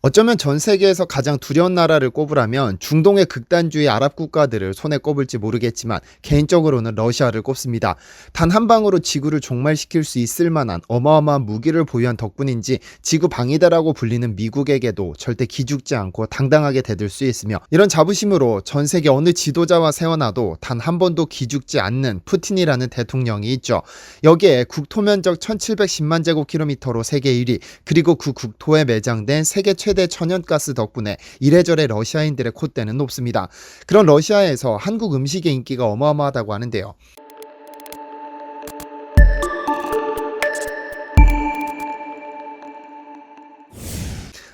어쩌면 전 세계에서 가장 두려운 나라를 꼽으라면 중동의 극단주의 아랍 국가들을 손에 꼽을지 모르겠지만 개인적으로는 러시아를 꼽습니다. 단 한 방으로 지구를 종말시킬 수 있을 만한 어마어마한 무기를 보유한 덕분인지 지구 방위대라고 불리는 미국에게도 절대 기죽지 않고 당당하게 대들 수 있으며, 이런 자부심으로 전 세계 어느 지도자와 세워놔도 단 한 번도 기죽지 않는 푸틴이라는 대통령이 있죠. 여기에 국토 면적 1710만 제곱킬로미터로 세계 1위, 그리고 그 국토에 매장된 세계 최대 천연가스 덕분에 이래저래 러시아인들의 콧대는 높습니다. 그런 러시아에서 한국 음식의 인기가 어마어마하다고 하는데요.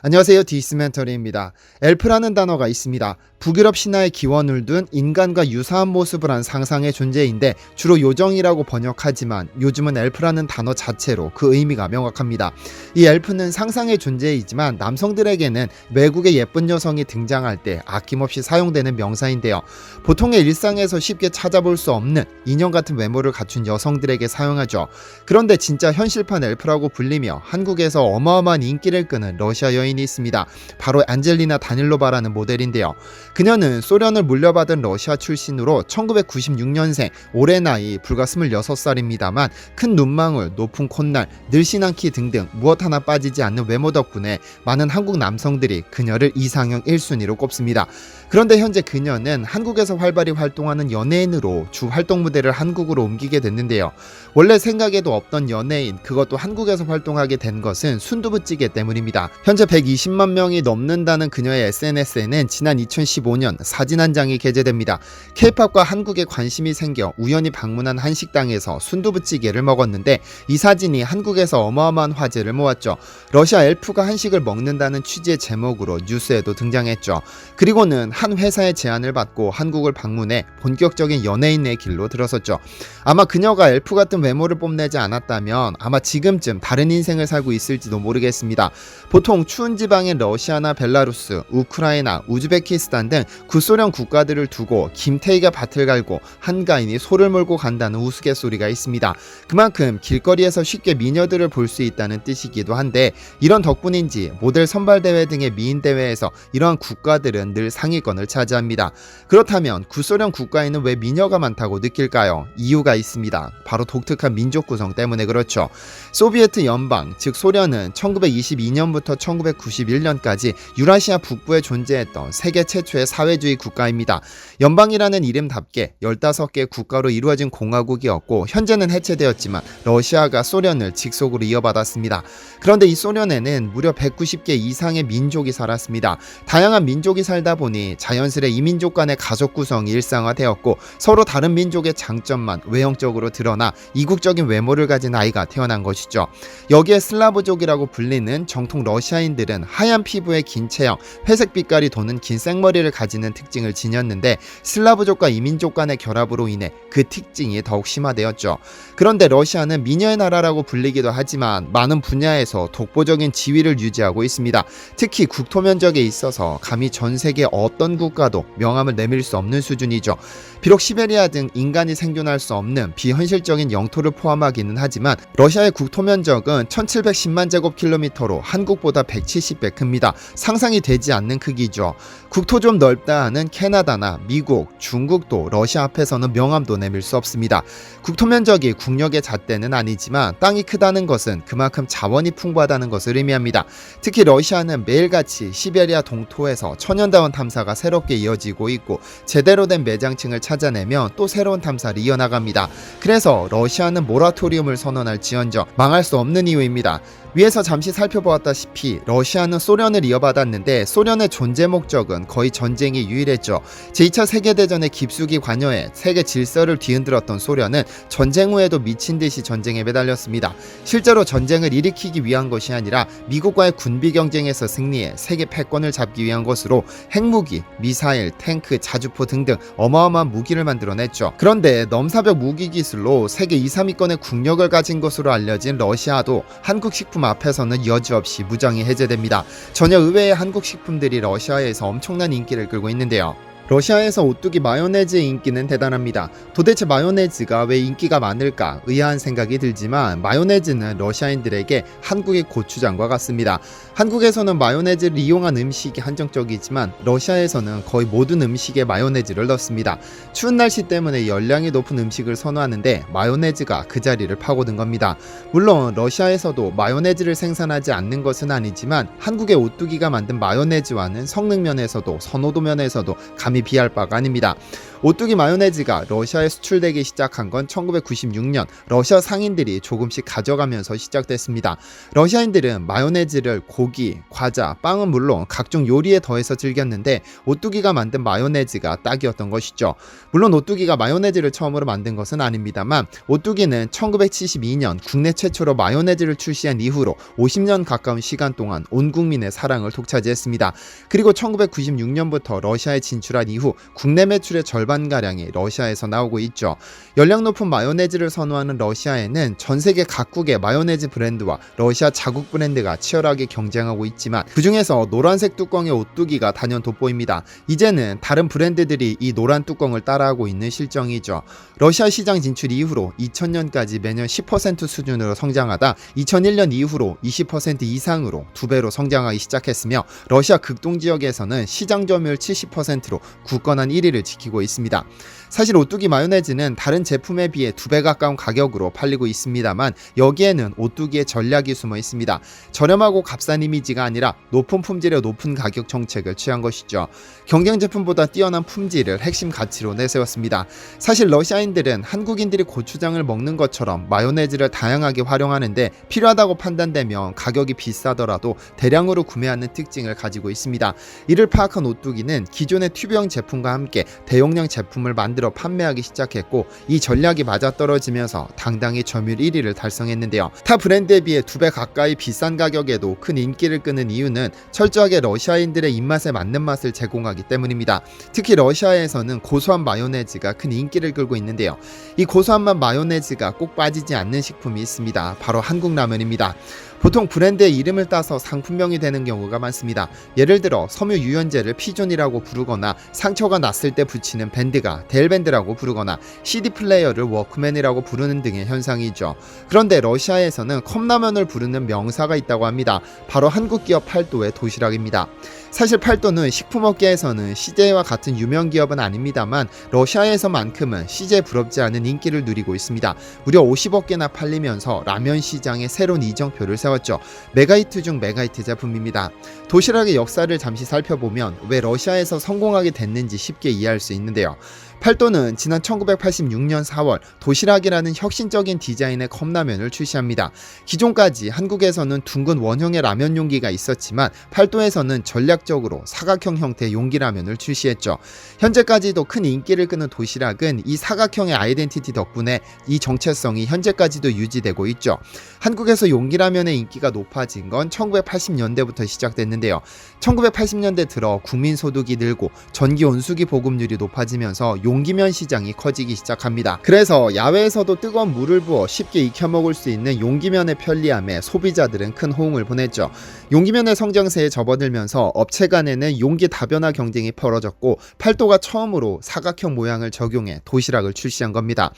안녕하세요, 디스멘터리입니다. 엘프라는 단어가 있습니다. 북유럽 신화의 기원을 둔 인간과 유사한 모습을 한 상상의 존재인데 주로 요정이라고 번역하지만 요즘은 엘프라는 단어 자체로 그 의미가 명확합니다. 이 엘프는 상상의 존재이지만 남성들에게는 외국의 예쁜 여성이 등장할 때 아낌없이 사용되는 명사인데요. 보통의 일상에서 쉽게 찾아볼 수 없는 인형 같은 외모를 갖춘 여성들에게 사용하죠. 그런데 진짜 현실판 엘프라고 불리며 한국에서 어마어마한 인기를 끄는 러시아 여인이 있습니다. 바로 안젤리나 다닐로바라는 모델인데요. 그녀는 소련을 물려받은 러시아 출신으로 1996년생, 올해 나이 불과 26살입니다만 큰 눈망울, 높은 콧날, 늘씬한 키 등등 무엇 하나 빠지지 않는 외모 덕분에 많은 한국 남성들이 그녀를 이상형 1순위로 꼽습니다. 그런데 현재 그녀는 한국에서 활발히 활동하는 연예인으로 주 활동 무대를 한국으로 옮기게 됐는데요. 원래 생각에도 없던 연예인, 그것도 한국에서 활동하게 된 것은 순두부찌개 때문입니다. 현재 120만 명이 넘는다는 그녀의 SNS에는 지난 2015년 사진 한 장이 게재됩니다. K-팝과 한국에 관심이 생겨 우연히 방문한 한식당에서 순두부찌개를 먹었는데 이 사진이 한국에서 어마어마한 화제를 모았죠. 러시아 엘프가 한식을 먹는다는 취지의 제목으로 뉴스에도 등장했죠. 그리고는 한 회사의 제안을 받고 한국을 방문해 본격적인 연예인의 길로 들어섰죠. 아마 그녀가 엘프 같은 외모를 뽐내지 않았다면 아마 지금쯤 다른 인생을 살고 있을지도 모르겠습니다. 보통 추운 지방인 러시아나 벨라루스, 우크라이나, 우즈베키스탄 등 구소련 국가들을 두고 김태희가 밭을 갈고 한가인이 소를 몰고 간다는 우스갯소리가 있습니다. 그만큼 길거리에서 쉽게 미녀들을 볼 수 있다는 뜻이기도 한데, 이런 덕분인지 모델 선발대회 등의 미인대회에서 이러한 국가들은 늘 상위권을 차지합니다. 그렇다면 구소련 국가에는 왜 미녀가 많다고 느낄까요? 이유가 있습니다. 바로 독특한 민족 구성 때문에 그렇죠. 소비에트 연방, 즉 소련은 1922년부터 1991년까지 유라시아 북부에 존재했던 세계 최초의 사회주의 국가입니다. 연방이라는 이름답게 15개의 국가로 이루어진 공화국이었고 현재는 해체되었지만 러시아가 소련을 직속으로 이어받았습니다. 그런데 이 소련에는 무려 190개 이상의 민족이 살았습니다. 다양한 민족이 살다 보니 자연스레 이민족 간의 가족 구성이 일상화되었고 서로 다른 민족의 장점만 외형적으로 드러나 이국적인 외모를 가진 아이가 태어난 것이죠. 여기에 슬라브족이라고 불리는 정통 러시아인들은 하얀 피부에 긴 체형, 회색 빛깔이 도는 긴 생머리를 가지는 특징을 지녔는데 슬라브족과 이민족 간의 결합으로 인해 그 특징이 더욱 심화되었죠. 그런데 러시아는 미녀의 나라라고 불리기도 하지만 많은 분야에서 독보적인 지위를 유지하고 있습니다. 특히 국토 면적에 있어서 감히 전 세계 어떤 국가도 명함을 내밀 수 없는 수준이죠. 비록 시베리아 등 인간이 생존할 수 없는 비현실적인 영토를 포함하기는 하지만 러시아의 국토 면적은 1710만 제곱킬로미터로 한국보다 170배 큽니다. 상상이 되지 않는 크기죠. 국토 좀 넓다 하는 캐나다나 미국, 중국도 러시아 앞에서는 명함도 내밀 수 없습니다. 국토 면적이 국력의 잣대는 아니지만 땅이 크다는 것은 그만큼 자원이 풍부하다는 것을 의미합니다. 특히 러시아는 매일같이 시베리아 동토에서 천연다원 탐사가 새롭게 이어지고 있고 제대로 된 매장층을 찾아내면 또 새로운 탐사를 이어나갑니다. 그래서 러시아는 모라토리움을 선언할지언정 망할 수 없는 이유입니다. 위에서 잠시 살펴보았다시피 러시아는 소련을 이어받았는데 소련의 존재 목적은 거의 전쟁이 유일했죠. 제2차 세계대전에 깊숙이 관여해 세계 질서를 뒤흔들었던 소련은 전쟁 후에도 미친 듯이 전쟁에 매달렸습니다. 실제로 전쟁을 일으키기 위한 것이 아니라 미국과의 군비 경쟁에서 승리해 세계 패권을 잡기 위한 것으로 핵무기, 미사일, 탱크, 자주포 등등 어마어마한 무기를 만들어냈죠. 그런데 넘사벽 무기 기술로 세계 2, 3위권의 국력을 가진 것으로 알려진 러시아도 한국 식품 앞에서는 여지없이 무장이 해제됩니다. 전혀 의외의 한국 식품들이 러시아에서 엄청난 인기를 끌고 있는데요. 러시아에서 오뚜기 마요네즈의 인기는 대단합니다. 도대체 마요네즈가 왜 인기가 많을까 의아한 생각이 들지만 마요네즈는 러시아인들에게 한국의 고추장과 같습니다. 한국에서는 마요네즈를 이용한 음식이 한정적이지만 러시아에서는 거의 모든 음식에 마요네즈를 넣습니다. 추운 날씨 때문에 열량이 높은 음식을 선호하는데 마요네즈가 그 자리를 파고든 겁니다. 물론 러시아에서도 마요네즈를 생산하지 않는 것은 아니지만 한국의 오뚜기가 만든 마요네즈와는 성능 면에서도 선호도 면에서도 감히 비할 바가 아닙니다. 오뚜기 마요네즈가 러시아에 수출되기 시작한 건 1996년 러시아 상인들이 조금씩 가져가면서 시작됐습니다. 러시아인들은 마요네즈를 고기, 과자, 빵은 물론 각종 요리에 더해서 즐겼는데 오뚜기가 만든 마요네즈가 딱이었던 것이죠. 물론 오뚜기가 마요네즈를 처음으로 만든 것은 아닙니다만 오뚜기는 1972년 국내 최초로 마요네즈를 출시한 이후로 50년 가까운 시간 동안 온 국민의 사랑을 독차지했습니다. 그리고 1996년부터 러시아에 진출한 이후 국내 매출의 절반가량이 러시아에서 나오고 있죠. 열량 높은 마요네즈를 선호하는 러시아에는 전 세계 각국의 마요네즈 브랜드와 러시아 자국 브랜드가 치열하게 경쟁하고 있지만 그 중에서 노란색 뚜껑의 오뚜기가 단연 돋보입니다. 이제는 다른 브랜드들이 이 노란 뚜껑을 따라하고 있는 실정이죠. 러시아 시장 진출 이후로 2000년까지 매년 10% 수준으로 성장하다 2001년 이후로 20% 이상으로 2배로 성장하기 시작했으며 러시아 극동 지역에서는 시장 점유율 70%로 굳건한 1위를 지키고 있습니다. 사실 오뚜기 마요네즈는 다른 제품에 비해 2배 가까운 가격으로 팔리고 있습니다만 여기에는 오뚜기의 전략이 숨어 있습니다. 저렴하고 값싼 이미지가 아니라 높은 품질의 높은 가격 정책을 취한 것이죠. 경쟁 제품보다 뛰어난 품질을 핵심 가치로 내세웠습니다. 사실 러시아인들은 한국인들이 고추장을 먹는 것처럼 마요네즈를 다양하게 활용하는데 필요하다고 판단되면 가격이 비싸더라도 대량으로 구매하는 특징을 가지고 있습니다. 이를 파악한 오뚜기는 기존의 튜브형 제품과 함께 대용량 제품을 만들어 판매하기 시작했고 이 전략이 맞아떨어지면서 당당히 점유율 1위를 달성했는데요. 타 브랜드에 비해 2배 가까이 비싼 가격에도 큰 인기를 끄는 이유는 철저하게 러시아인들의 입맛에 맞는 맛을 제공하기 때문입니다. 특히 러시아에서는 고소한 마요네즈가 큰 인기를 끌고 있는데요. 이 고소한 맛 마요네즈가 꼭 빠지지 않는 식품이 있습니다. 바로 한국 라면입니다. 보통 브랜드의 이름을 따서 상품명이 되는 경우가 많습니다. 예를 들어 섬유 유연제를 피존이라고 부르거나 상처가 났을 때 붙이는 밴드가 델밴드라고 부르거나 CD 플레이어를 워크맨이라고 부르는 등의 현상이죠. 그런데 러시아에서는 컵라면을 부르는 명사가 있다고 합니다. 바로 한국 기업 팔도의 도시락입니다. 사실 팔도는 식품업계에서는 CJ와 같은 유명 기업은 아닙니다만 러시아에서만큼은 CJ에 부럽지 않은 인기를 누리고 있습니다. 무려 50억 개나 팔리면서 라면 시장에 새로운 이정표를 세웠죠. 메가히트 중 메가히트 제품입니다. 도시락의 역사를 잠시 살펴보면 왜 러시아에서 성공하게 됐는지 쉽게 이해할 수 있는데요. 팔도는 지난 1986년 4월 도시락이라는 혁신적인 디자인의 컵라면을 출시합니다. 기존까지 한국에서는 둥근 원형의 라면 용기가 있었지만 팔도에서는 전략적으로 사각형 형태의 용기 라면을 출시했죠. 현재까지도 큰 인기를 끄는 도시락은 이 사각형의 아이덴티티 덕분에 이 정체성이 현재까지도 유지되고 있죠. 한국에서 용기 라면의 인기가 높아진 건 1980년대부터 시작됐는데요. 1980년대 들어 국민 소득이 늘고 전기 온수기 보급률이 높아지면서 용기면 시장이 커지기 시작합니다. 그래서 야외에서도 뜨거운 물을 부어 쉽게 익혀 먹을 수 있는 용기면의 편리함에 소비자들은 큰 호응을 보냈죠. 용기면의 성장세에 접어들면서 업체 간에는 용기 다변화 경쟁이 벌어졌고 팔도가 처음으로 사각형 모양을 적용해 도시락을 출시한 겁니다.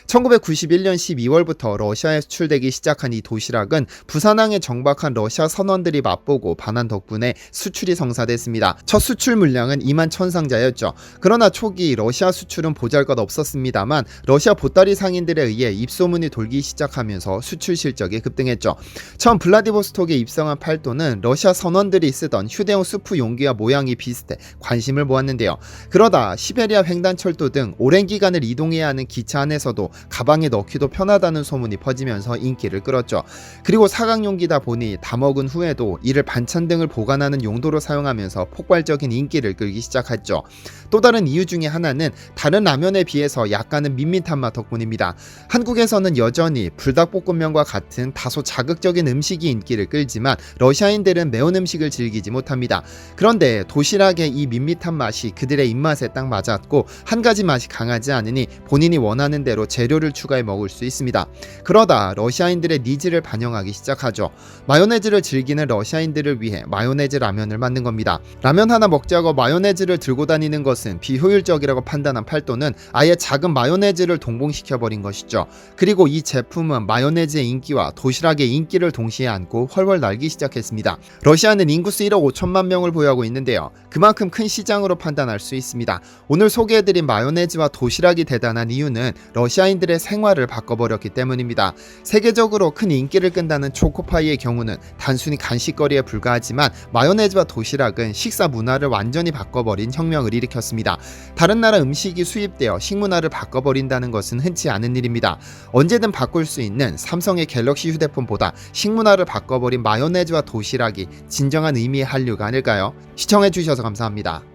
1991년 12월부터 러시아에 수출되기 시작한 이 도시락은 부산항에 정박한 러시아 선원들이 맛보고 반한 덕분에 수출이 성사됐습니다. 첫 수출 물량은 2만 1000상자였죠. 그러나 초기 러시아 수출은 보잘것없었습니다만 러시아 보따리 상인들에 의해 입소문이 돌기 시작하면서 수출 실적이 급등했죠. 처음 블라디보스톡에 입성한 팔도는 러시아 선원들이 쓰던 휴대용 수프 용기와 모양이 비슷해 관심을 모았는데요. 그러다 시베리아 횡단철도 등 오랜 기간을 이동해야 하는 기차 안에서도 가방에 넣기도 편하다는 소문이 퍼지면서 인기를 끌었죠. 그리고 사각용기다 보니 다 먹은 후에도 이를 반찬 등을 보관하는 용도로 사용하면서 폭발적인 인기를 끌기 시작했죠. 또 다른 이유 중에 하나는 다른 라면에 비해서 약간은 밋밋한 맛 덕분입니다. 한국에서는 여전히 불닭볶음면과 같은 다소 자극적인 음식이 인기를 끌지만 러시아인들은 매운 음식을 즐기지 못합니다. 그런데 도시락의 이 밋밋한 맛이 그들의 입맛에 딱 맞았고 한 가지 맛이 강하지 않으니 본인이 원하는 대로 재료 재료를 추가해 먹을 수 있습니다. 그러다 러시아인들의 니즈를 반영하기 시작하죠. 마요네즈를 즐기는 러시아인들을 위해 마요네즈 라면을 만든 겁니다. 라면 하나 먹자고 마요네즈를 들고 다니는 것은 비효율적이라고 판단한 팔도는 아예 작은 마요네즈를 동봉시켜버린 것이죠. 그리고 이 제품은 마요네즈의 인기와 도시락의 인기를 동시에 안고 훨훨 날기 시작했습니다. 러시아는 인구수 1억 5천만 명을 보유하고 있는데요. 그만큼 큰 시장으로 판단할 수 있습니다. 오늘 소개해드린 마요네즈와 도시락이 대단한 이유는 러시아인들의 생활을 바꿔버렸기 때문입니다. 세계적으로 큰 인기를 끈다는 초코파이의 경우는 단순히 간식거리에 불과하지만 마요네즈와 도시락은 식사 문화를 완전히 바꿔버린 혁명을 일으켰습니다. 다른 나라 음식이 수입되어 식문화를 바꿔버린다는 것은 흔치 않은 일입니다. 언제든 바꿀 수 있는 삼성의 갤럭시 휴대폰보다 식문화를 바꿔버린 마요네즈와 도시락이 진정한 의미의 한류가 아닐까요? 시청해주셔서 감사합니다.